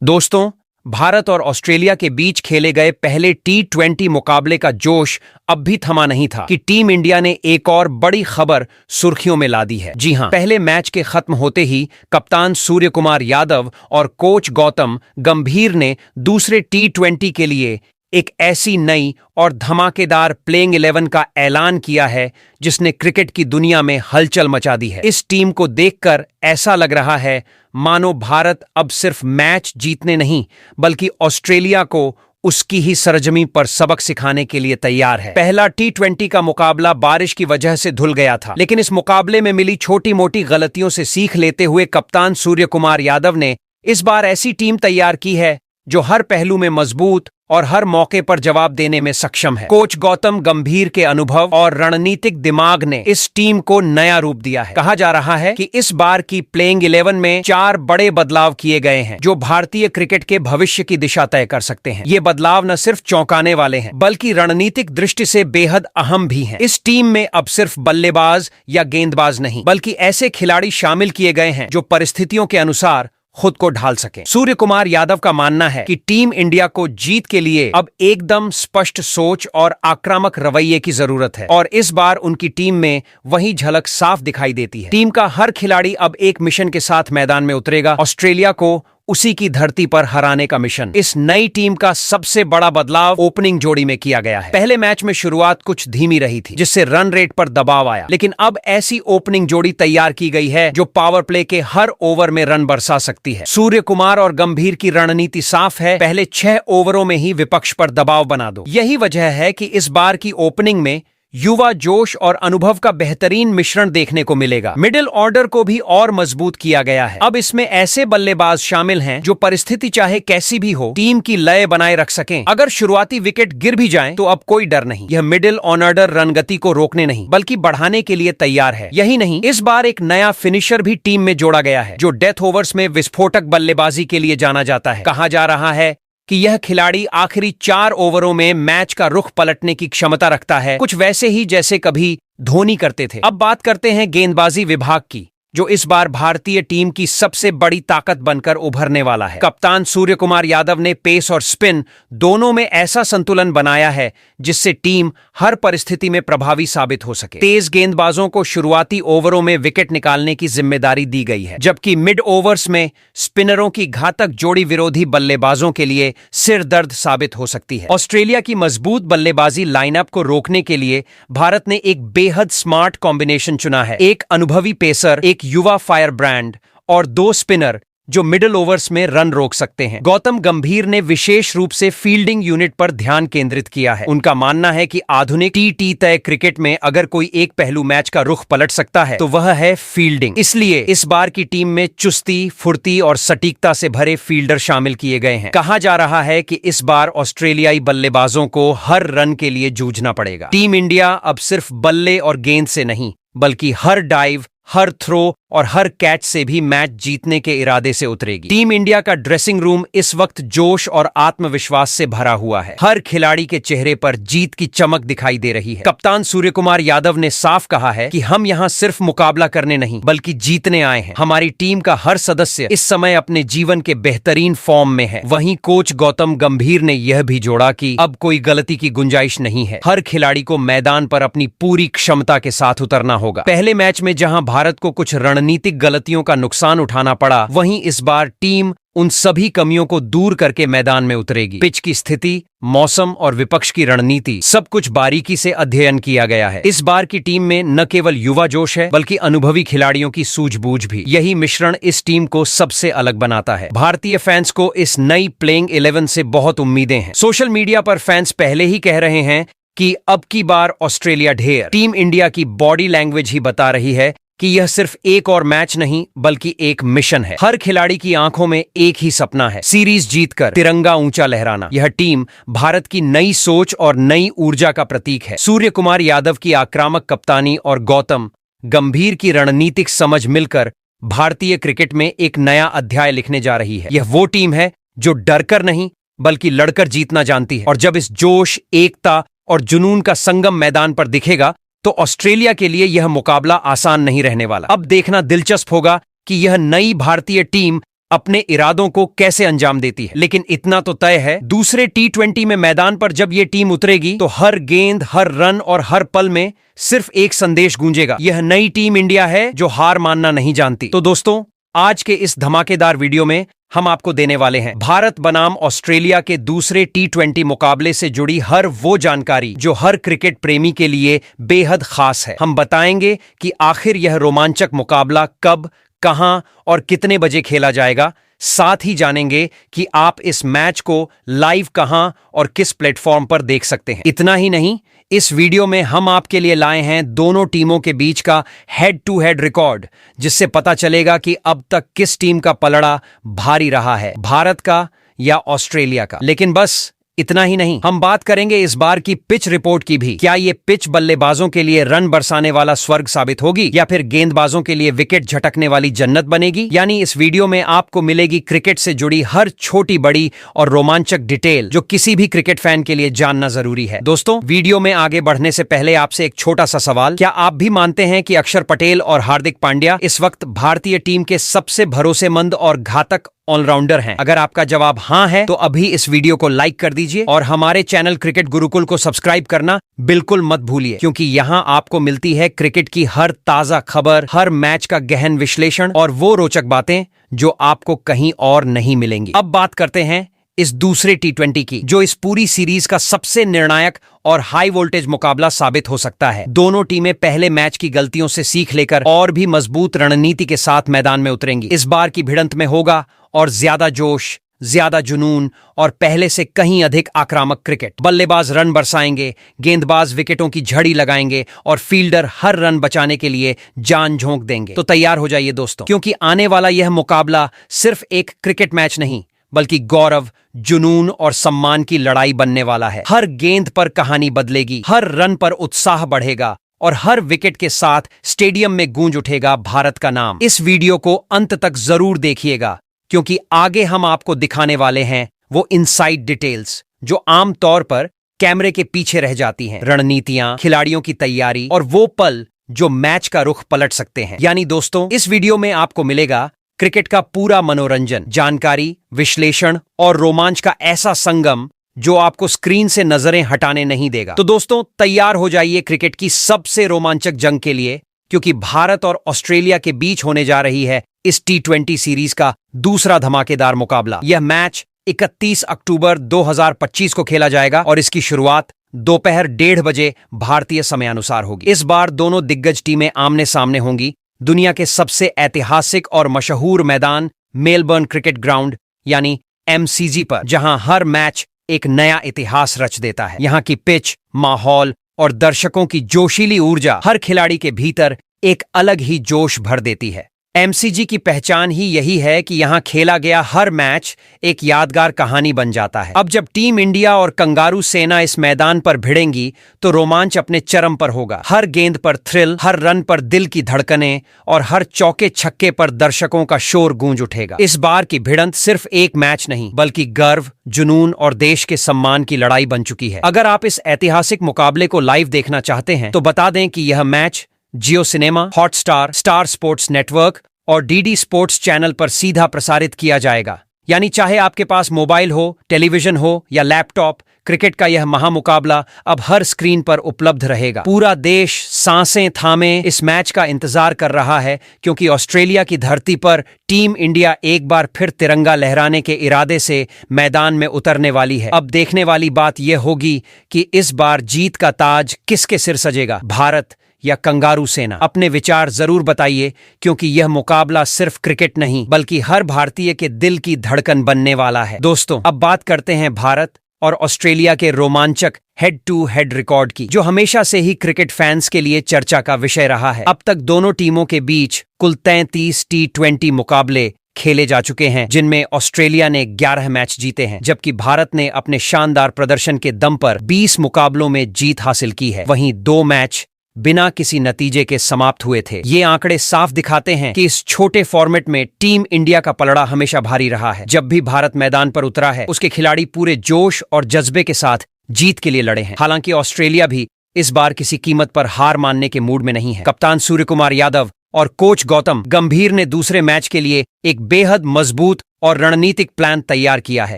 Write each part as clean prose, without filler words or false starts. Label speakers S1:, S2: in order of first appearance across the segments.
S1: दोस्तों, भारत और ऑस्ट्रेलिया के बीच खेले गए पहले T20 मुकाबले का जोश अब भी थमा नहीं था कि टीम इंडिया ने एक और बड़ी खबर सुर्खियों में ला दी है। जी हां, पहले मैच के खत्म होते ही कप्तान सूर्य कुमार यादव और कोच गौतम गंभीर ने दूसरे T20 के लिए एक ऐसी नई और धमाकेदार प्लेइंग 11 का ऐलान किया है जिसने क्रिकेट की दुनिया में हलचल मचा दी है। इस टीम को देखकर ऐसा लग रहा है मानो भारत अब सिर्फ मैच जीतने नहीं बल्कि ऑस्ट्रेलिया को उसकी ही सरजमी पर सबक सिखाने के लिए तैयार है। पहला T20 का मुकाबला बारिश की वजह से धुल गया था, लेकिन इस मुकाबले में मिली छोटी मोटी गलतियों से सीख लेते हुए कप्तान सूर्य कुमार यादव ने इस बार ऐसी टीम तैयार की है जो हर पहलू में मजबूत और हर मौके पर जवाब देने में सक्षम है। कोच गौतम गंभीर के अनुभव और रणनीतिक दिमाग ने इस टीम को नया रूप दिया है। कहा जा रहा है कि इस बार की प्लेइंग 11 में 4 बड़े बदलाव किए गए हैं जो भारतीय क्रिकेट के भविष्य की दिशा तय कर सकते हैं। ये बदलाव न सिर्फ चौंकाने वाले हैं बल्कि रणनीतिक दृष्टि से बेहद अहम भी हैं। इस टीम में अब सिर्फ बल्लेबाज या गेंदबाज नहीं बल्कि ऐसे खिलाड़ी शामिल किए गए हैं जो परिस्थितियों के अनुसार खुद को ढाल सके। सूर्य कुमार यादव का मानना है कि टीम इंडिया को जीत के लिए अब एकदम स्पष्ट सोच और आक्रामक रवैये की जरूरत है और इस बार उनकी टीम में वही झलक साफ दिखाई देती है। टीम का हर खिलाड़ी अब एक मिशन के साथ मैदान में उतरेगा, ऑस्ट्रेलिया को उसी की धरती पर हराने का मिशन। इस नई टीम का सबसे बड़ा बदलाव ओपनिंग जोड़ी में किया गया है। पहले मैच में शुरुआत कुछ धीमी रही थी जिससे रन रेट पर दबाव आया, लेकिन अब ऐसी ओपनिंग जोड़ी तैयार की गई है जो पावर प्ले के हर ओवर में रन बरसा सकती है। सूर्य कुमार और गंभीर की रणनीति साफ है, पहले 6 ओवरों में ही विपक्ष पर दबाव बना दो। यही वजह है कि इस बार की ओपनिंग में युवा जोश और अनुभव का बेहतरीन मिश्रण देखने को मिलेगा। मिडिल ऑर्डर को भी और मजबूत किया गया है। अब इसमें ऐसे बल्लेबाज शामिल हैं जो परिस्थिति चाहे कैसी भी हो टीम की लय बनाए रख सकें। अगर शुरुआती विकेट गिर भी जाएं तो अब कोई डर नहीं। यह मिडिल ऑर्डर रनगति को रोकने नहीं बल्कि बढ़ाने के लिए तैयार है। यही नहीं, इस बार एक नया फिनिशर भी टीम में जोड़ा गया है जो डेथ ओवर्स में विस्फोटक बल्लेबाजी के लिए जाना जाता है। कहा जा रहा है कि यह खिलाड़ी आखिरी 4 ओवरों में मैच का रुख पलटने की क्षमता रखता है, कुछ वैसे ही जैसे कभी धोनी करते थे। अब बात करते हैं गेंदबाजी विभाग की, जो इस बार भारतीय टीम की सबसे बड़ी ताकत बनकर उभरने वाला है। कप्तान सूर्य कुमार यादव ने पेस और स्पिन दोनों में ऐसा संतुलन बनाया है जिससे टीम हर परिस्थिति में प्रभावी साबित हो सके। तेज गेंदबाजों को शुरुआती ओवरों में विकेट निकालने की जिम्मेदारी दी गई है, जबकि मिड ओवर्स में स्पिनरों की घातक जोड़ी विरोधी बल्लेबाजों के लिए सिरदर्द साबित हो सकती है। ऑस्ट्रेलिया की मजबूत बल्लेबाजी लाइनअप को रोकने के लिए भारत ने एक बेहद स्मार्ट कॉम्बिनेशन चुना है। एक अनुभवी पेसर, एक युवा फायर ब्रांड और 2 स्पिनर जो मिडिल ओवर्स में रन रोक सकते हैं। गौतम गंभीर ने विशेष रूप से फील्डिंग यूनिट पर ध्यान केंद्रित किया है। उनका मानना है कि आधुनिक टी तय क्रिकेट में अगर कोई एक पहलू मैच का रुख पलट सकता है तो वह है फील्डिंग। इसलिए इस बार की टीम में चुस्ती, फुर्ती और सटीकता से भरे फील्डर शामिल किए गए हैं। कहा जा रहा है कि इस बार ऑस्ट्रेलियाई बल्लेबाजों को हर रन के लिए जूझना पड़ेगा। टीम इंडिया अब सिर्फ बल्ले और गेंद से नहीं बल्कि हर डाइव, हर थ्रो और हर कैच से भी मैच जीतने के इरादे से उतरेगी। टीम इंडिया का ड्रेसिंग रूम इस वक्त जोश और आत्मविश्वास से भरा हुआ है। हर खिलाड़ी के चेहरे पर जीत की चमक दिखाई दे रही है। कप्तान सूर्य कुमार यादव ने साफ कहा है कि हम यहां सिर्फ मुकाबला करने नहीं बल्कि जीतने आए हैं। हमारी टीम का हर सदस्य इस समय अपने जीवन के बेहतरीन फॉर्म में है। वहीं कोच गौतम गंभीर ने यह भी जोड़ा कि अब कोई गलती की गुंजाइश नहीं है। हर खिलाड़ी को मैदान पर अपनी पूरी क्षमता के साथ उतरना होगा। पहले मैच में जहां भारत को कुछ रणनीतिक गलतियों का नुकसान उठाना पड़ा, वहीं इस बार टीम उन सभी कमियों को दूर करके मैदान में उतरेगी। पिच की स्थिति, मौसम और विपक्ष की रणनीति सब कुछ बारीकी से अध्ययन किया गया है। इस बार की टीम में न केवल युवा जोश है बल्कि अनुभवी खिलाड़ियों की सूझबूझ भी। यही मिश्रण इस टीम को सबसे अलग बनाता है। भारतीय फैंस को इस नई प्लेइंग 11 से बहुत उम्मीदें हैं। सोशल मीडिया पर फैंस पहले ही कह रहे हैं कि अब की बार ऑस्ट्रेलिया ढेर। टीम इंडिया की बॉडी लैंग्वेज ही बता रही है कि यह सिर्फ एक और मैच नहीं बल्कि एक मिशन है। हर खिलाड़ी की आंखों में एक ही सपना है, सीरीज जीतकर तिरंगा ऊंचा लहराना। यह टीम भारत की नई सोच और नई ऊर्जा का प्रतीक है। सूर्य कुमार यादव की आक्रामक कप्तानी और गौतम गंभीर की रणनीतिक समझ मिलकर भारतीय क्रिकेट में एक नया अध्याय लिखने जा रही है। यह वो टीम है जो डरकर नहीं बल्कि लड़कर जीतना जानती है और जब इस जोश, एकता और जुनून का संगम मैदान पर दिखेगा तो ऑस्ट्रेलिया के लिए यह मुकाबला आसान नहीं रहने वाला। अब देखना दिलचस्प होगा कि यह नई भारतीय टीम अपने इरादों को कैसे अंजाम देती है। लेकिन इतना तो तय है, दूसरे T20 में मैदान पर जब ये टीम उतरेगी तो हर गेंद, हर रन और हर पल में सिर्फ एक संदेश गूंजेगा, यह नई टीम इंडिया है जो हार मानना नहीं जानती। तो दोस्तों, आज के इस धमाकेदार वीडियो में हम आपको देने वाले हैं भारत बनाम ऑस्ट्रेलिया के दूसरे T20 मुकाबले से जुड़ी हर वो जानकारी जो हर क्रिकेट प्रेमी के लिए बेहद खास है। हम बताएंगे कि आखिर यह रोमांचक मुकाबला कब, कहां और कितने बजे खेला जाएगा। साथ ही जानेंगे कि आप इस मैच को लाइव कहां और किस प्लेटफॉर्म पर देख सकते हैं। इतना ही नहीं, इस वीडियो में हम आपके लिए लाए हैं दोनों टीमों के बीच का हेड टू हेड रिकॉर्ड, जिससे पता चलेगा कि अब तक किस टीम का पलड़ा भारी रहा है, भारत का या ऑस्ट्रेलिया का। लेकिन बस इतना ही नहीं, हम बात करेंगे इस बार की पिच रिपोर्ट की भी। क्या ये पिच बल्लेबाजों के लिए रन बरसाने वाला स्वर्ग साबित होगी या फिर गेंदबाजों के लिए विकेट झटकने वाली जन्नत बनेगी? यानी इस वीडियो में आपको मिलेगी क्रिकेट से जुड़ी हर छोटी बड़ी और रोमांचक डिटेल जो किसी भी क्रिकेट फैन के लिए जानना जरूरी है। दोस्तों, वीडियो में आगे बढ़ने से पहले आपसे एक छोटा सा सवाल, क्या आप भी मानते हैं कि अक्षर पटेल और हार्दिक पांड्या इस वक्त भारतीय टीम के सबसे भरोसेमंद और घातक ऑलराउंडर हैं? अगर आपका जवाब हां है तो अभी इस वीडियो को लाइक कर दीजिए और हमारे चैनल क्रिकेट गुरुकुल को सब्सक्राइब करना बिल्कुल मत भूलिए, क्योंकि यहां आपको मिलती है क्रिकेट की हर ताजा खबर, हर मैच का गहन विश्लेषण और वो रोचक बातें जो आपको कहीं और नहीं मिलेंगी। अब बात करते हैं इस दूसरे T20 की, जो इस पूरी सीरीज का सबसे निर्णायक और हाई वोल्टेज मुकाबला साबित हो सकता है। दोनों टीमें पहले मैच की गलतियों से सीख लेकर और भी मजबूत रणनीति के साथ मैदान में उतरेंगी। इस बार की भिड़ंत में होगा और ज्यादा जोश, ज्यादा जुनून और पहले से कहीं अधिक आक्रामक क्रिकेट। बल्लेबाज रन बरसाएंगे, गेंदबाज विकेटों की झड़ी लगाएंगे और फील्डर हर रन बचाने के लिए जान झोंक देंगे। तो तैयार हो जाइए दोस्तों, क्योंकि आने वाला यह मुकाबला सिर्फ एक क्रिकेट मैच नहीं बल्कि गौरव, जुनून और सम्मान की लड़ाई बनने वाला है। हर गेंद पर कहानी बदलेगी, हर रन पर उत्साह बढ़ेगा और हर विकेट के साथ स्टेडियम में गूंज उठेगा भारत का नाम। इस वीडियो को अंत तक जरूर देखिएगा, क्योंकि आगे हम आपको दिखाने वाले हैं वो इनसाइड डिटेल्स जो आम तौर पर कैमरे के पीछे रह जाती हैं। रणनीतियां, खिलाड़ियों की तैयारी और वो पल जो मैच का रुख पलट सकते हैं। यानी दोस्तों, इस वीडियो में आपको मिलेगा क्रिकेट का पूरा मनोरंजन, जानकारी, विश्लेषण और रोमांच का ऐसा संगम जो आपको स्क्रीन से नजरें हटाने नहीं देगा। तो दोस्तों, तैयार हो जाइए क्रिकेट की सबसे रोमांचक जंग के लिए, क्योंकि भारत और ऑस्ट्रेलिया के बीच होने जा रही है इस T20 सीरीज का दूसरा धमाकेदार मुकाबला। यह मैच 31 अक्टूबर 2025 को खेला जाएगा और इसकी शुरुआत दोपहर 1:30 बजे भारतीय समयानुसार होगी। इस बार दोनों दिग्गज टीमें आमने सामने होंगी दुनिया के सबसे ऐतिहासिक और मशहूर मैदान मेलबर्न क्रिकेट ग्राउंड यानी MCG पर, जहां हर मैच एक नया इतिहास रच देता है। यहां की पिच, माहौल और दर्शकों की जोशीली ऊर्जा हर खिलाड़ी के भीतर एक अलग ही जोश भर देती है। MCG की पहचान ही यही है कि यहां खेला गया हर मैच एक यादगार कहानी बन जाता है। अब जब टीम इंडिया और कंगारू सेना इस मैदान पर भिड़ेंगी तो रोमांच अपने चरम पर होगा। हर गेंद पर थ्रिल, हर रन पर दिल की धड़कनें और हर चौके छक्के पर दर्शकों का शोर गूंज उठेगा। इस बार की भिड़ंत सिर्फ एक मैच नहीं बल्कि गर्व, जुनून और देश के सम्मान की लड़ाई बन चुकी है। अगर आप इस ऐतिहासिक मुकाबले को लाइव देखना चाहते हैं तो बता दें कि यह match Jio Cinema, Hotstar, Star Sports network और DD स्पोर्ट्स चैनल पर सीधा प्रसारित किया जाएगा। यानी चाहे आपके पास मोबाइल हो, टेलीविजन हो या लैपटॉप, क्रिकेट का यह महामुकाबला अब हर स्क्रीन पर उपलब्ध रहेगा। पूरा देश सांसें थामे इस मैच का इंतजार कर रहा है, क्योंकि ऑस्ट्रेलिया की धरती पर टीम इंडिया एक बार फिर तिरंगा लहराने के इरादे से मैदान में उतरने वाली है। अब देखने वाली बात यह होगी कि इस बार जीत का ताज किसके सिर सजेगा, भारत या कंगारू सेना? अपने विचार जरूर बताइए, क्योंकि यह मुकाबला सिर्फ क्रिकेट नहीं बल्कि हर भारतीय के दिल की धड़कन बनने वाला है। दोस्तों, अब बात करते हैं भारत और ऑस्ट्रेलिया के रोमांचक हेड टू हेड रिकॉर्ड की, जो हमेशा से ही क्रिकेट फैंस के लिए चर्चा का विषय रहा है। अब तक दोनों टीमों के बीच कुल 33 T20 मुकाबले खेले जा चुके हैं, जिनमें ऑस्ट्रेलिया ने 11 मैच जीते हैं, जबकि भारत ने अपने शानदार प्रदर्शन के दम पर 20 मुकाबलों में जीत हासिल की है। वहीं 2 मैच बिना किसी नतीजे के समाप्त हुए थे। ये आंकड़े साफ दिखाते हैं कि इस छोटे फॉर्मेट में टीम इंडिया का पलड़ा हमेशा भारी रहा है। जब भी भारत मैदान पर उतरा है, उसके खिलाड़ी पूरे जोश और जज्बे के साथ जीत के लिए लड़े हैं। हालांकि ऑस्ट्रेलिया भी इस बार किसी कीमत पर हार मानने के मूड में नहीं है। कप्तान सूर्यकुमार यादव और कोच गौतम गंभीर ने दूसरे मैच के लिए एक बेहद मजबूत और रणनीतिक प्लान तैयार किया है।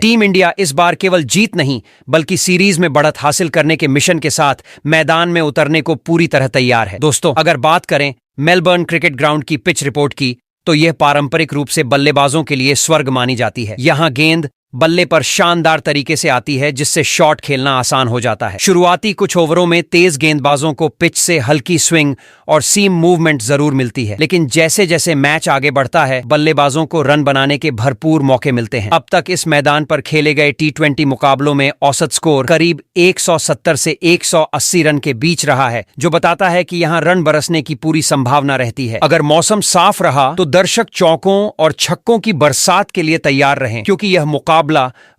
S1: टीम इंडिया इस बार केवल जीत नहीं बल्कि सीरीज में बढ़त हासिल करने के मिशन के साथ मैदान में उतरने को पूरी तरह तैयार है। दोस्तों, अगर बात करें मेलबर्न क्रिकेट ग्राउंड की पिच रिपोर्ट की, तो यह पारंपरिक रूप से बल्लेबाजों के लिए स्वर्ग मानी जाती है। यहां गेंद बल्ले पर शानदार तरीके से आती है, जिससे शॉट खेलना आसान हो जाता है। शुरुआती कुछ ओवरों में तेज गेंदबाजों को पिच से हल्की स्विंग और सीम मूवमेंट जरूर मिलती है, लेकिन जैसे जैसे मैच आगे बढ़ता है बल्लेबाजों को रन बनाने के भरपूर मौके मिलते हैं। अब तक इस मैदान पर खेले गए T20 मुकाबलों में औसत स्कोर करीब 170 से 180 रन के बीच रहा है, जो बताता है कि यहां रन बरसने की पूरी संभावना रहती है। अगर मौसम साफ रहा तो दर्शक चौकों और छक्कों की बरसात के लिए तैयार रहें, क्योंकि यह मुकाबला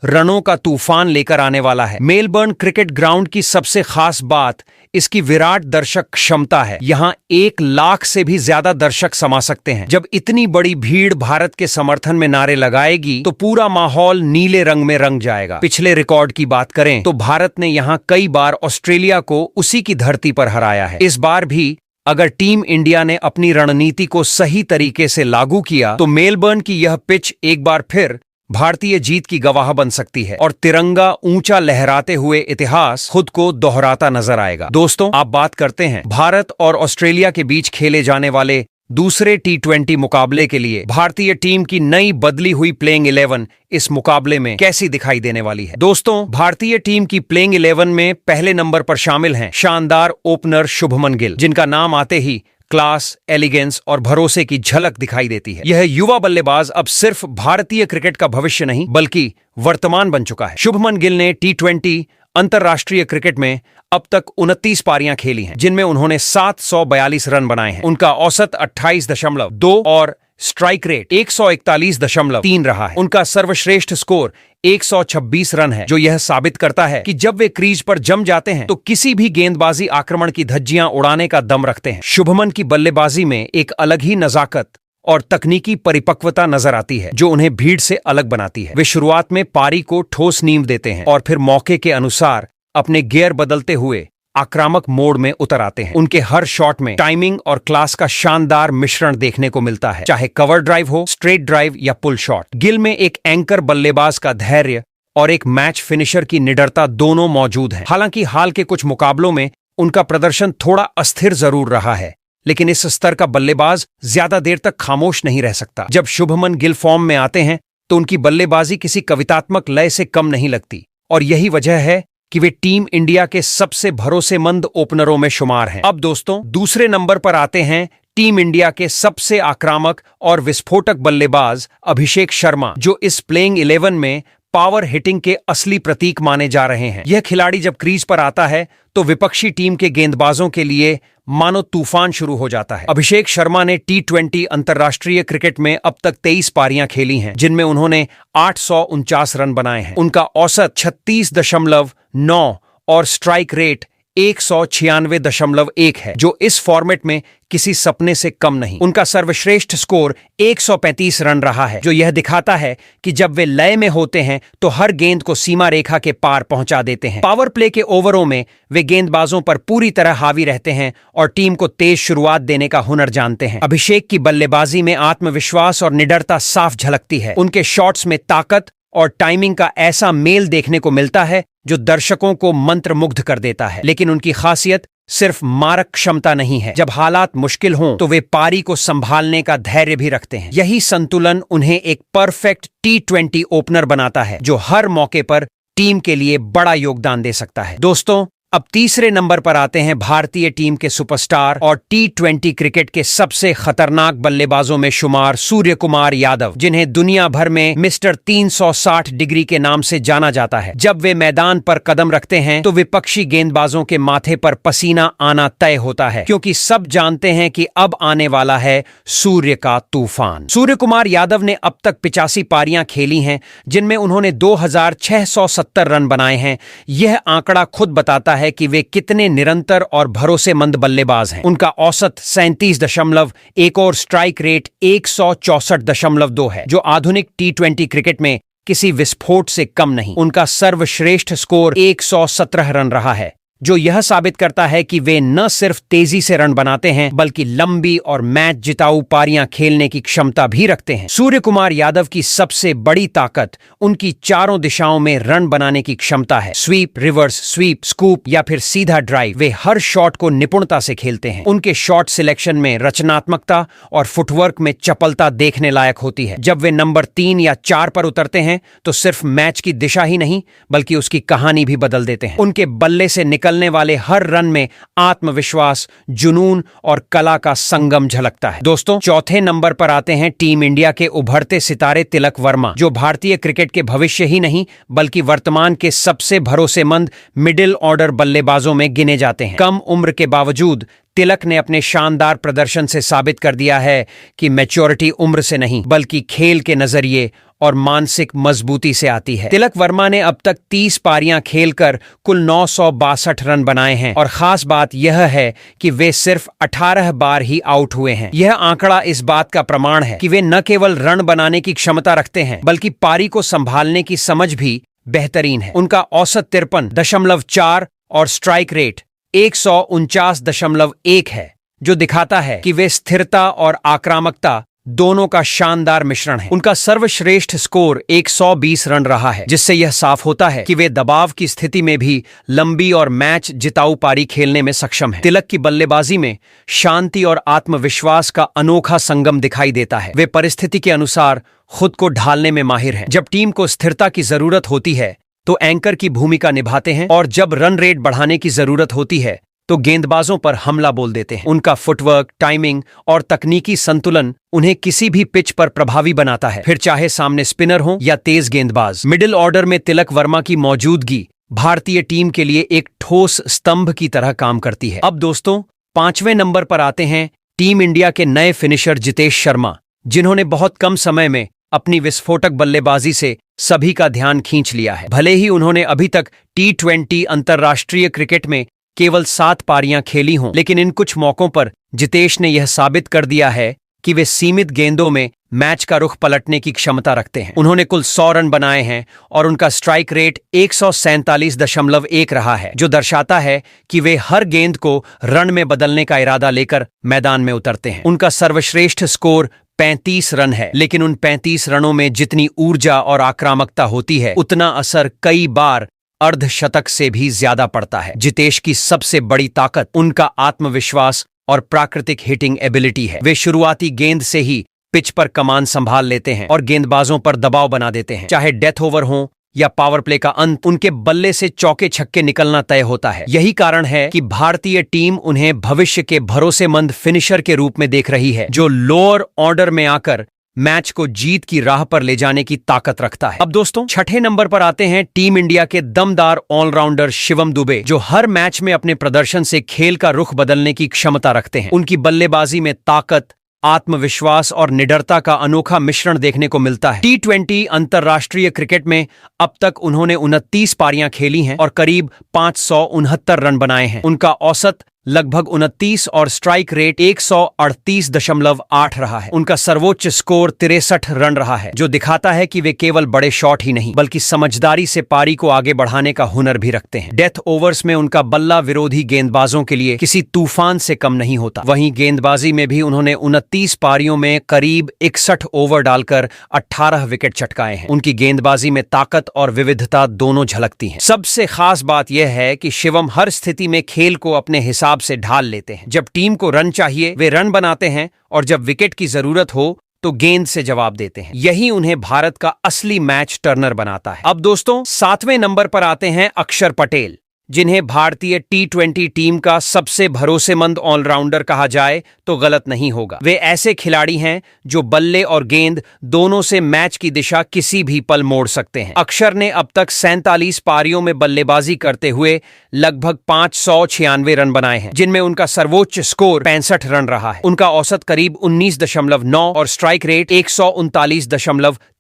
S1: रनों का तूफान लेकर आने वाला है। मेलबर्न क्रिकेट ग्राउंड की सबसे खास बात इसकी विराट दर्शक क्षमता है। यहां 1 लाख से भी ज्यादा दर्शक समा सकते हैं। जब इतनी बड़ी भीड़ भारत के समर्थन में नारे लगाएगी तो पूरा माहौल नीले रंग में रंग जाएगा। पिछले रिकॉर्ड की बात करें तो भारत ने यहां कई बार ऑस्ट्रेलिया को उसी की धरती पर हराया है। इस बार भी अगर टीम इंडिया ने अपनी रणनीति को सही तरीके से लागू किया तो मेलबर्न की यह पिच एक बार फिर भारतीय जीत की गवाह बन सकती है और तिरंगा ऊंचा लहराते हुए इतिहास खुद को दोहराता नजर आएगा। दोस्तों, आप बात करते हैं भारत और ऑस्ट्रेलिया के बीच खेले जाने वाले दूसरे T20 मुकाबले के लिए भारतीय टीम की नई बदली हुई प्लेइंग 11 इस मुकाबले में कैसी दिखाई देने वाली है। दोस्तों, भारतीय टीम की प्लेइंग 11 में पहले नंबर पर शामिल हैं शानदार ओपनर शुभमन गिल, जिनका नाम आते ही क्लास, एलिगेंस और भरोसे की झलक दिखाई देती है। यह युवा बल्लेबाज अब सिर्फ भारतीय क्रिकेट का भविष्य नहीं बल्कि वर्तमान बन चुका है। शुभमन गिल ने T20 अंतर्राष्ट्रीय क्रिकेट में अब तक 29 पारियां खेली हैं, जिनमें उन्होंने 742 रन बनाए हैं। उनका औसत 28.2 और स्ट्राइक रेट 141.3 रहा है। उनका सर्वश्रेष्ठ स्कोर 126 रन है, जो यह साबित करता है कि जब वे क्रीज पर जम जाते हैं तो किसी भी गेंदबाजी आक्रमण की धज्जियां उड़ाने का दम रखते हैं। शुभमन की बल्लेबाजी में एक अलग ही नजाकत और तकनीकी परिपक्वता नजर आती है, जो उन्हें भीड़ से अलग बनाती है। वे शुरुआत में पारी को ठोस नींव देते हैं और फिर मौके के अनुसार अपने गियर बदलते हुए आक्रामक मोड में उतर आते हैं। उनके हर शॉट में टाइमिंग और क्लास का शानदार मिश्रण देखने को मिलता है, चाहे कवर ड्राइव हो, स्ट्रेट ड्राइव या पुल शॉट। गिल में एक एंकर बल्लेबाज का धैर्य और एक मैच फिनिशर की निडरता दोनों मौजूद है। हालांकि हाल के कुछ मुकाबलों में उनका प्रदर्शन थोड़ा अस्थिर जरूर रहा है, लेकिन इस स्तर का बल्लेबाज ज्यादा देर तक खामोश नहीं रह सकता। जब शुभमन गिल फॉर्म में आते हैं तो उनकी बल्लेबाजी किसी कवितात्मक लय से कम नहीं लगती, और यही वजह है कि वे टीम इंडिया के सबसे भरोसेमंद ओपनरों में शुमार हैं। अब दोस्तों, दूसरे नंबर पर आते हैं टीम इंडिया के सबसे आक्रामक और विस्फोटक बल्लेबाज अभिषेक शर्मा, जो इस प्लेइंग 11 में पावर हिटिंग के असली प्रतीक माने जा रहे हैं। यह खिलाड़ी जब क्रीज पर आता है तो विपक्षी टीम के गेंदबाजों के लिए मानो तूफान शुरू हो जाता है। अभिषेक शर्मा ने T20 अंतर्राष्ट्रीय क्रिकेट में अब तक 23 पारियां खेली हैं, जिनमें उन्होंने 849 रन बनाए हैं। उनका औसत 36.9 और स्ट्राइक रेट 196.1 है, जो इस फॉर्मेट में किसी सपने से कम नहीं। उनका सर्वश्रेष्ठ स्कोर 135 रन रहा है, जो यह दिखाता है कि जब वे लय में होते हैं तो हर गेंद को सीमा रेखा के पार पहुंचा देते हैं। पावर प्ले के ओवरों में वे गेंदबाजों पर पूरी तरह हावी रहते हैं और टीम को तेज शुरुआत देने का हुनर जानते हैं। अभिषेक की बल्लेबाजी में आत्मविश्वास और निडरता साफ झलकती है। उनके शॉट्स में ताकत और टाइमिंग का ऐसा मेल देखने को मिलता है जो दर्शकों को मंत्रमुग्ध कर देता है। लेकिन उनकी खासियत सिर्फ मारक क्षमता नहीं है। जब हालात मुश्किल हों तो वे पारी को संभालने का धैर्य भी रखते हैं। यही संतुलन उन्हें एक परफेक्ट T20 ओपनर बनाता है, जो हर मौके पर टीम के लिए बड़ा योगदान दे सकता है। दोस्तों, अब तीसरे नंबर पर आते हैं भारतीय टीम के सुपरस्टार और T20 क्रिकेट के सबसे खतरनाक बल्लेबाजों में शुमार सूर्य कुमार यादव, जिन्हें दुनिया भर में मिस्टर 360 डिग्री के नाम से जाना जाता है। जब वे मैदान पर कदम रखते हैं तो विपक्षी गेंदबाजों के माथे पर पसीना आना तय होता है, क्योंकि सब जानते हैं कि अब आने वाला है सूर्य का तूफान। सूर्य कुमार यादव ने अब तक 85 पारियां खेली हैं, जिनमें उन्होंने 2670 रन बनाए हैं। यह आंकड़ा खुद बताता है कि वे कितने निरंतर और भरोसेमंद बल्लेबाज हैं। उनका औसत 37.1 और स्ट्राइक रेट 164.2 है, जो आधुनिक T20 क्रिकेट में किसी विस्फोट से कम नहीं। उनका सर्वश्रेष्ठ स्कोर 117 रन रहा है, जो यह साबित करता है कि वे न सिर्फ तेजी से रन बनाते हैं बल्कि लंबी और मैच जिताऊ पारियां खेलने की क्षमता भी रखते हैं। सूर्य कुमार यादव की सबसे बड़ी ताकत उनकी चारों दिशाओं में रन बनाने की क्षमता है। स्वीप, रिवर्स स्वीप, स्कूप या फिर सीधा ड्राइव, वे हर शॉट को निपुणता से खेलते हैं। उनके शॉट सिलेक्शन में रचनात्मकता और फुटवर्क में चपलता देखने लायक होती है। जब वे नंबर 3 या 4 पर उतरते हैं तो सिर्फ मैच की दिशा ही नहीं बल्कि उसकी कहानी भी बदल देते हैं। उनके बल्ले से निकलने वाले हर रन में आत्मविश्वास, जुनून और कला का संगम झलकता है। दोस्तों, चौथे नंबर पर आते हैं टीम इंडिया के उभरते सितारे तिलक वर्मा, जो भारतीय क्रिकेट के भविष्य ही नहीं बल्कि वर्तमान के सबसे भरोसेमंद मिडिल ऑर्डर बल्लेबाजों में गिने जाते हैं। कम उम्र के बावजूद तिलक ने अपने शानदार प्रदर्शन से साबित कर दिया है कि मैच्योरिटी उम्र से नहीं बल्कि खेल के नजरिए और मानसिक मजबूती से आती है। तिलक वर्मा ने अब तक 30 पारियां खेलकर कुल 962 रन बनाए हैं और खास बात यह है कि वे सिर्फ 18 बार ही आउट हुए हैं। यह आंकड़ा इस बात का प्रमाण है कि वे न केवल रन बनाने की क्षमता रखते हैं बल्कि पारी को संभालने की समझ भी बेहतरीन है। उनका औसत 53.4 और स्ट्राइक रेट 149.1 है, जो दिखाता है कि वे स्थिरता और आक्रामकता दोनों का शानदार मिश्रण है। उनका सर्वश्रेष्ठ स्कोर 120 रन रहा है, जिससे यह साफ होता है कि वे दबाव की स्थिति में भी लंबी और मैच जिताऊ पारी खेलने में सक्षम हैं। तिलक की बल्लेबाजी में शांति और आत्मविश्वास का अनोखा संगम दिखाई देता है। वे परिस्थिति के अनुसार खुद को ढालने में माहिर हैं। जब टीम को स्थिरता की जरूरत होती है तो एंकर की भूमिका निभाते हैं और जब रन रेट बढ़ाने की जरूरत होती है तो गेंदबाजों पर हमला बोल देते हैं। उनका फुटवर्क, टाइमिंग और तकनीकी संतुलन उन्हें किसी भी पिच पर प्रभावी बनाता है, फिर चाहे सामने स्पिनर हो या तेज गेंदबाज। मिडिल ऑर्डर में तिलक वर्मा की मौजूदगी भारतीय टीम के लिए एक ठोस स्तंभ की तरह काम करती है। अब दोस्तों, 5वें नंबर पर आते हैं टीम इंडिया के नए फिनिशर जितेश शर्मा, जिन्होंने बहुत कम समय में अपनी विस्फोटक बल्लेबाजी से सभी का ध्यान खींच लिया है। भले ही उन्होंने अभी तक T20 अंतर्राष्ट्रीय क्रिकेट में केवल 7 पारियां खेली हों, लेकिन इन कुछ मौकों पर जितेश ने यह साबित कर दिया है कि वे सीमित गेंदों में मैच का रुख पलटने की क्षमता रखते हैं। उन्होंने कुल 100 रन बनाए हैं और उनका स्ट्राइक रेट 147.1 रहा है, जो दर्शाता है कि वे हर गेंद को रन में बदलने का इरादा लेकर मैदान में उतरते हैं। उनका सर्वश्रेष्ठ स्कोर 35 रन है, लेकिन उन 35 रनों में जितनी ऊर्जा और आक्रामकता होती है उतना असर कई बार अर्धशतक से भी ज्यादा पड़ता है। जितेश की सबसे बड़ी ताकत उनका आत्मविश्वास और प्राकृतिक हिटिंग एबिलिटी है। वे शुरुआती गेंद से ही पिच पर कमान संभाल लेते हैं और गेंदबाजों पर दबाव बना देते हैं। चाहे डेथ ओवर हो या पावर प्ले का अंत, उनके बल्ले से चौके छक्के निकलना तय होता है। यही कारण है कि भारतीय टीम उन्हें भविष्य के भरोसेमंद फिनिशर के रूप में देख रही है, जो लोअर ऑर्डर में आकर मैच को जीत की राह पर ले जाने की ताकत रखता है। अब दोस्तों, 6ठे नंबर पर आते हैं टीम इंडिया के दमदार ऑलराउंडर शिवम दुबे, जो हर मैच में अपने प्रदर्शन से खेल का रुख बदलने की क्षमता रखते हैं। उनकी बल्लेबाजी में ताकत, आत्मविश्वास और निडरता का अनोखा मिश्रण देखने को मिलता है। T20 अंतर्राष्ट्रीय क्रिकेट में अब तक उन्होंने 29 पारियां खेली हैं और करीब 569 रन बनाए हैं। उनका औसत लगभग 29 और स्ट्राइक रेट 138.8 रहा है। उनका सर्वोच्च स्कोर 63 रन रहा है, जो दिखाता है कि वे केवल बड़े शॉट ही नहीं बल्कि समझदारी से पारी को आगे बढ़ाने का हुनर भी रखते हैं। डेथ ओवर्स में उनका बल्ला विरोधी गेंदबाजों के लिए किसी तूफान से कम नहीं होता। वहीं गेंदबाजी में भी उन्होंने 29 पारियों में करीब 61 ओवर डालकर 18 विकेट चटकाए हैं। उनकी गेंदबाजी में ताकत और विविधता दोनों झलकती हैं। सबसे खास बात यह है कि शिवम हर स्थिति में खेल को अपने हिसाब से ढाल लेते हैं। जब टीम को रन चाहिए वे रन बनाते हैं और जब विकेट की जरूरत हो तो गेंद से जवाब देते हैं। यही उन्हें भारत का असली मैच टर्नर बनाता है। अब दोस्तों, 7वें नंबर पर आते हैं अक्षर पटेल, जिन्हें भारतीय T20 टीम का सबसे भरोसेमंद ऑलराउंडर कहा जाए तो गलत नहीं होगा। वे ऐसे खिलाड़ी हैं जो बल्ले और गेंद दोनों से मैच की दिशा किसी भी पल मोड़ सकते हैं। अक्षर ने अब तक 47 पारियों में बल्लेबाजी करते हुए लगभग 596 रन बनाए हैं, जिनमें उनका सर्वोच्च स्कोर 65 रन रहा है। उनका औसत करीब 19.9 और स्ट्राइक रेट 139.3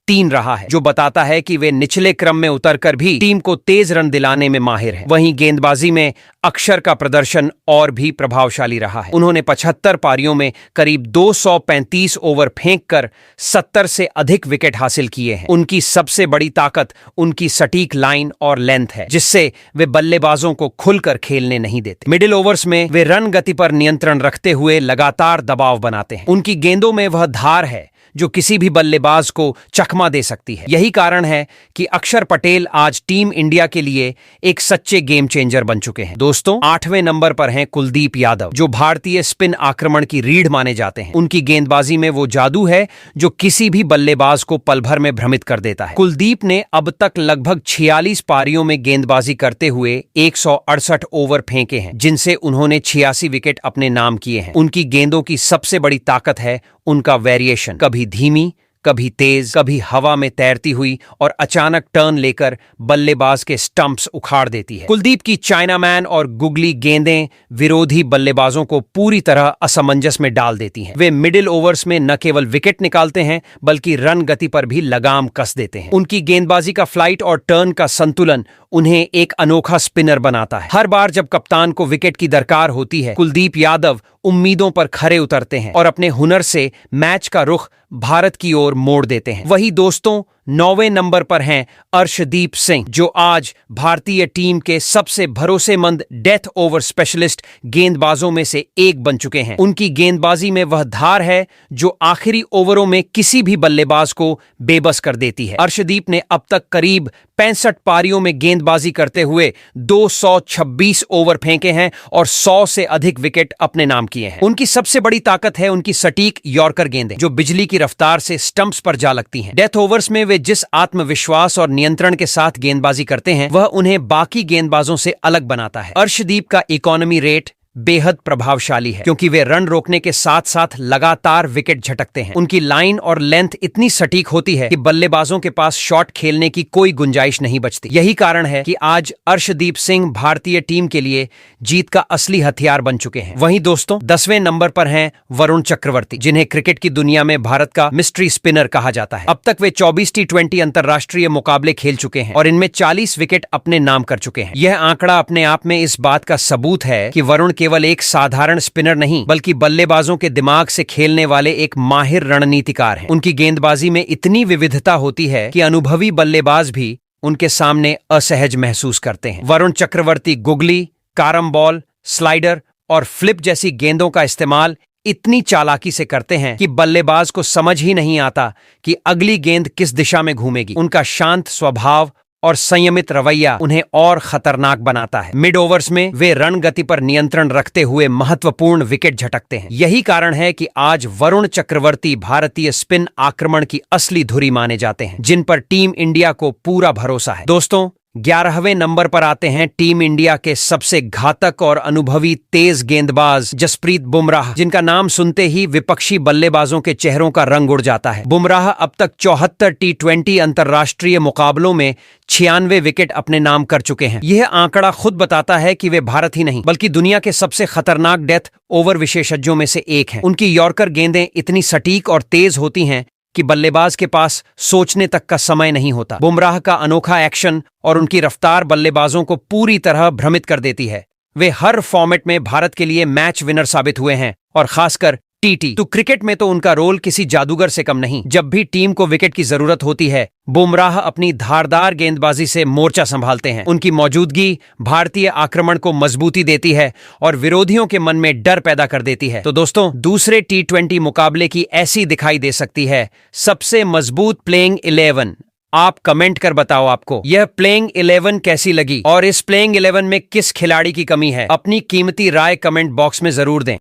S1: 3 रहा है, जो बताता है कि वे निचले क्रम में उतरकर भी टीम को तेज रन दिलाने में माहिर हैं। वहीं गेंदबाजी में अक्षर का प्रदर्शन और भी प्रभावशाली रहा है। उन्होंने 75 पारियों में करीब 235 ओवर फेंककर 70 से अधिक विकेट हासिल किए हैं। उनकी सबसे बड़ी ताकत उनकी सटीक लाइन और लेंथ है, जिससे वे बल्लेबाजों को खुलकर खेलने नहीं देते। मिडिल ओवर्स में वे रन गति पर नियंत्रण रखते हुए लगातार दबाव बनाते हैं। उनकी गेंदों में वह धार है जो किसी भी बल्लेबाज को चकमा दे सकती है। यही कारण है कि अक्षर पटेल आज टीम इंडिया के लिए एक सच्चे गेम चेंजर बन चुके हैं। दोस्तों, 8वें नंबर पर हैं कुलदीप यादव, जो भारतीय स्पिन आक्रमण की रीढ़ माने जाते हैं। उनकी गेंदबाजी में वो जादू है जो किसी भी बल्लेबाज को पल भर में भ्रमित कर देता है। कुलदीप ने अब तक लगभग 46 पारियों में गेंदबाजी करते हुए 168 ओवर फेंके हैं, जिनसे उन्होंने 86 विकेट अपने नाम किए हैं। उनकी गेंदों की सबसे बड़ी ताकत है उनका वेरिएशन, कभी धीमी, कभी तेज, कभी हवा में तैरती हुई और अचानक टर्न लेकर बल्लेबाज के स्टंप्स उखाड़ देती है। कुलदीप की चाइनामैन और गुगली गेंदें विरोधी बल्लेबाजों को पूरी तरह असमंजस में डाल देती हैं। वे मिडिल ओवर्स में न केवल विकेट निकालते हैं बल्कि रन गति पर भी लगाम कस देते हैं। उनकी गेंदबाजी का फ्लाइट और टर्न का संतुलन उन्हें एक अनोखा स्पिनर बनाता है। हर बार जब कप्तान को विकेट की दरकार होती है, कुलदीप यादव उम्मीदों पर खरे उतरते हैं और अपने हुनर से मैच का रुख भारत की ओर मोड़ देते हैं। वही दोस्तों, 9वें नंबर पर हैं अर्शदीप सिंह, जो आज भारतीय टीम के सबसे भरोसेमंद डेथ ओवर स्पेशलिस्ट गेंदबाजों में से एक बन चुके हैं। उनकी गेंदबाजी में वह धार है जो आखिरी ओवरों में किसी भी बल्लेबाज को बेबस कर देती है। अर्शदीप ने अब तक करीब 65 पारियों में गेंदबाजी करते हुए 226 ओवर फेंके हैं और 100 से अधिक विकेट अपने नाम किए हैं। उनकी सबसे बड़ी ताकत है उनकी सटीक यॉर्कर गेंदें, जो बिजली की रफ्तार से स्टंप्स पर जा लगती हैं। डेथ ओवर्स में वे जिस आत्मविश्वास और नियंत्रण के साथ गेंदबाजी करते हैं, वह उन्हें बाकी गेंदबाजों से अलग बनाता है। अर्शदीप का इकोनॉमी रेट बेहद प्रभावशाली है, क्योंकि वे रन रोकने के साथ साथ लगातार विकेट झटकते हैं। उनकी लाइन और लेंथ इतनी सटीक होती है कि बल्लेबाजों के पास शॉट खेलने की कोई गुंजाइश नहीं बचती। यही कारण है कि आज अर्शदीप सिंह भारतीय टीम के लिए जीत का असली हथियार बन चुके हैं। वहीं दोस्तों, 10वें नंबर पर हैं वरुण चक्रवर्ती, जिन्हें क्रिकेट की दुनिया में भारत का मिस्ट्री स्पिनर कहा जाता है। अब तक वे 24 T20 अंतरराष्ट्रीय मुकाबले खेल चुके हैं और इनमें 40 विकेट अपने नाम कर चुके हैं। यह आंकड़ा अपने आप में इस बात का सबूत है कि वरुण केवल एक साधारण स्पिनर नहीं, बल्कि बल्लेबाजों के दिमाग से खेलने वाले एक माहिर रणनीतिकार हैं। उनकी गेंदबाजी में इतनी विविधता होती है कि अनुभवी बल्लेबाज भी उनके सामने असहज महसूस करते हैं। Varun Chakravarthy googly, carrom ball, slider और फ्लिप जैसी गेंदों का इस्तेमाल इतनी चालाकी से करते हैं कि बल्लेबाज को समझ ही नहीं आता कि अगली गेंद किस दिशा में घूमेगी। उनका शांत स्वभाव और संयमित रवैया उन्हें और खतरनाक बनाता है। मिड ओवर्स में वे रन गति पर नियंत्रण रखते हुए महत्वपूर्ण विकेट झटकते हैं। यही कारण है कि आज वरुण चक्रवर्ती भारतीय स्पिन आक्रमण की असली धुरी माने जाते हैं, जिन पर टीम इंडिया को पूरा भरोसा है। दोस्तों, 11वें नंबर पर आते हैं टीम इंडिया के सबसे घातक और अनुभवी तेज गेंदबाज जसप्रीत बुमराह, जिनका नाम सुनते ही विपक्षी बल्लेबाजों के चेहरों का रंग उड़ जाता है। बुमराह अब तक 74 T20 अंतरराष्ट्रीय मुकाबलों में 96 विकेट अपने नाम कर चुके हैं। यह आंकड़ा खुद बताता है कि वे भारत ही नहीं बल्कि दुनिया के सबसे खतरनाक डेथ ओवर विशेषज्ञों में से एक हैं। उनकी यॉर्कर गेंदें इतनी सटीक और तेज होती हैं कि बल्लेबाज के पास सोचने तक का समय नहीं होता। बुमराह का अनोखा एक्शन और उनकी रफ्तार बल्लेबाजों को पूरी तरह भ्रमित कर देती है। वे हर फॉर्मेट में भारत के लिए मैच विनर साबित हुए हैं और खासकर टी तो क्रिकेट में तो उनका रोल किसी जादूगर से कम नहीं। जब भी टीम को विकेट की जरूरत होती है, बुमराह अपनी धारदार गेंदबाजी से मोर्चा संभालते हैं। उनकी मौजूदगी भारतीय आक्रमण को मजबूती देती है और विरोधियों के मन में डर पैदा कर देती है। तो दोस्तों, दूसरे T20 मुकाबले की ऐसी दिखाई दे सकती है सबसे मजबूत प्लेइंग 11। आप कमेंट कर बताओ आपको यह प्लेइंग 11 कैसी लगी और इस प्लेइंग 11 में किस खिलाड़ी की कमी है। अपनी कीमती राय कमेंट बॉक्स में जरूर दें।